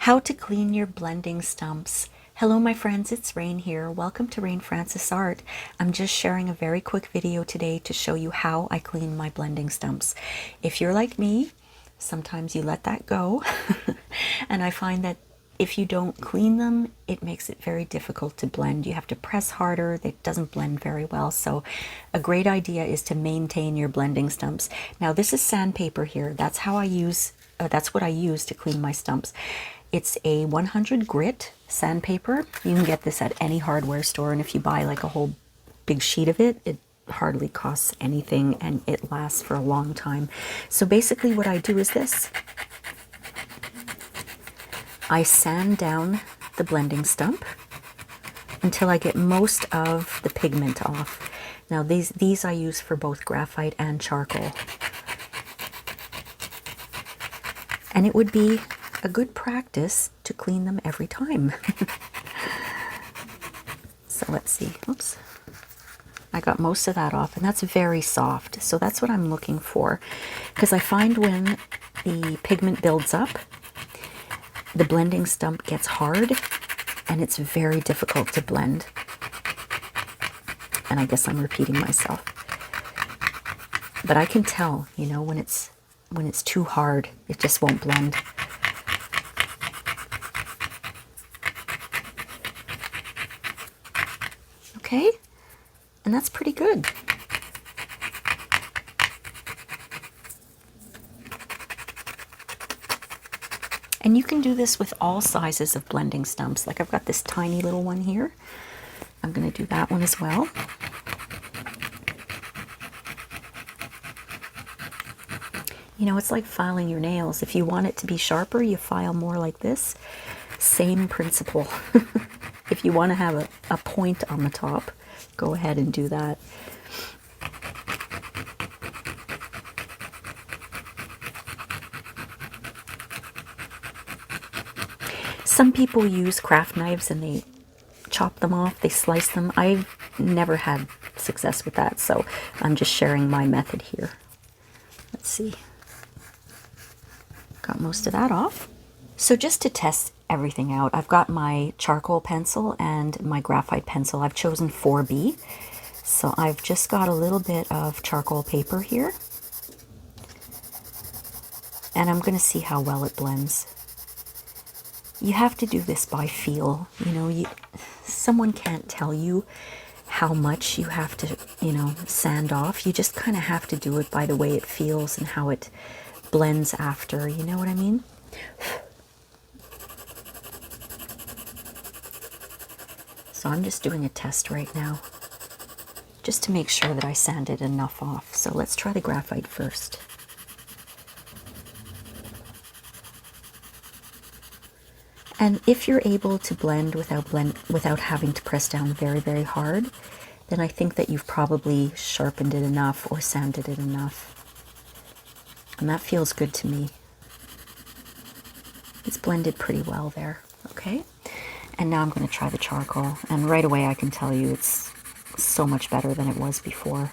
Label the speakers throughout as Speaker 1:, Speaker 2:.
Speaker 1: How to clean your blending stumps. Hello my friends, it's Rain here. Welcome to Rain Francis Art. I'm just sharing a very quick video today to show you how I clean my blending stumps. If you're like me, sometimes you let that go and I find that if you don't clean them, it makes it very difficult to blend. You have to press harder, it doesn't blend very well. So a great idea is to maintain your blending stumps. Now this is sandpaper here. That's what I use to clean my stumps. It's a 100 grit sandpaper. You can get this at any hardware store, and if you buy like a whole big sheet of it, it hardly costs anything and it lasts for a long time. So basically what I do is this. I sand down the blending stump until I get most of the pigment off. Now these I use for both graphite and charcoal. And it would be a good practice to clean them every time. So let's see. Oops. I got most of that off, and that's very soft. So that's what I'm looking for, because I find when the pigment builds up, the blending stump gets hard and it's very difficult to blend. And I guess I'm repeating myself. But I can tell, you know, when it's too hard, it just won't blend. Okay, and that's pretty good. And you can do this with all sizes of blending stumps. Like I've got this tiny little one here. I'm going to do that one as well. You know, it's like filing your nails. If you want it to be sharper, you file more like this. Same principle. If you want to have a point on the top, go ahead and do that. Some people use craft knives and they chop them off, they slice them. I've never had success with that, so I'm just sharing my method here. Let's see. Got most of that off. So just to test everything out, I've got my charcoal pencil and my graphite pencil. I've chosen 4B. So I've just got a little bit of charcoal paper here. And I'm going to see how well it blends. You have to do this by feel. You know, someone can't tell you how much you have to, you know, sand off. You just kind of have to do it by the way it feels and how it blends after. You know what I mean? So I'm just doing a test right now, just to make sure that I sanded enough off. So let's try the graphite first. And if you're able to blend without having to press down very, very hard, then I think that you've probably sharpened it enough or sanded it enough. And that feels good to me. It's blended pretty well there, okay? And now I'm going to try the charcoal, and right away I can tell you it's so much better than it was before.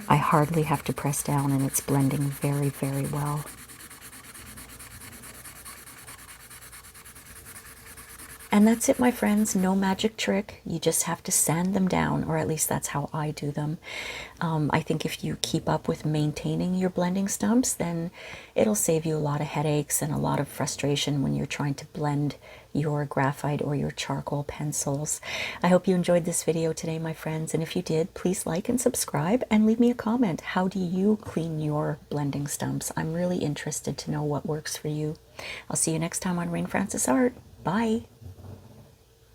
Speaker 1: I hardly have to press down and it's blending very, very well. And that's it, my friends. No magic trick. You just have to sand them down, or at least that's how I do them. I think if you keep up with maintaining your blending stumps, then it'll save you a lot of headaches and a lot of frustration when you're trying to blend your graphite or your charcoal pencils. I hope you enjoyed this video today, my friends. And if you did, please like and subscribe and leave me a comment. How do you clean your blending stumps? I'm really interested to know what works for you. I'll see you next time on Rain Francis Art. Bye.